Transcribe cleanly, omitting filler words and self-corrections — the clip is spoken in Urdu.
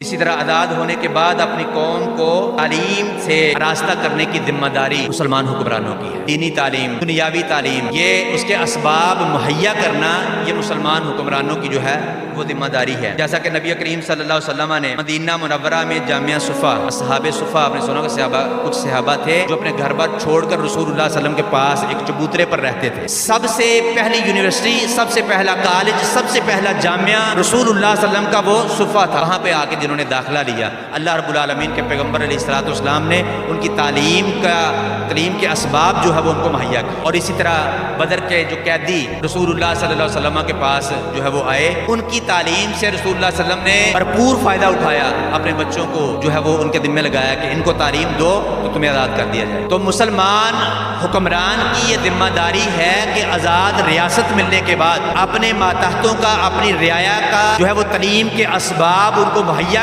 اسی طرح آزاد ہونے کے بعد اپنی قوم کو تعلیم سے آراستہ کرنے کی ذمہ داری مسلمان حکمرانوں کی ہے۔ دینی تعلیم، دنیاوی تعلیم، یہ اس کے اسباب مہیا کرنا یہ مسلمان حکمرانوں کی جو ہے وہ ذمہ داری ہے۔ جیسا کہ نبی کریم صلی اللہ علیہ وسلم نے مدینہ منورہ میں جامعہ صفا، اصحاب صفا، آپ نے سنا کہ کچھ صحابہ تھے جو اپنے گھر بار چھوڑ کر رسول اللہ صلی اللہ علیہ وسلم کے پاس ایک چبوترے پر رہتے تھے۔ سب سے پہلی یونیورسٹی، سب سے پہلا کالج، سب سے پہلا جامعہ رسول اللہ صلی اللہ علیہ وسلم کا وہ صفا تھا۔ وہاں پہ آ کے جنہوں نے داخلہ لیا، اللہ رب العالمین کے پیغمبر علیہ الصلوۃ والسلام نے ان کی تعلیم کے اسباب جو ہے وہ ان کو مہیا کی۔ اور اسی طرح بدر کے جو قیدی رسول اللہ صلی اللہ علیہ وسلم کے پاس جو ہے وہ آئے، ان کی تعلیم سے رسول اللہ صلی اللہ علیہ وسلم نے بھرپور فائدہ اٹھایا، اپنے بچوں کو جو ہے وہ ان کے ذمہ لگایا کہ ان کو تعلیم دو تو تمہیں آزاد کر دیا جائے۔ تو مسلمان حکمران کی یہ ذمہ داری ہے کہ آزاد ریاست ملنے کے بعد اپنے ماتحتوں کا، اپنی رعایا کا جو ہے وہ تعلیم کے اسباب ان کو مہیا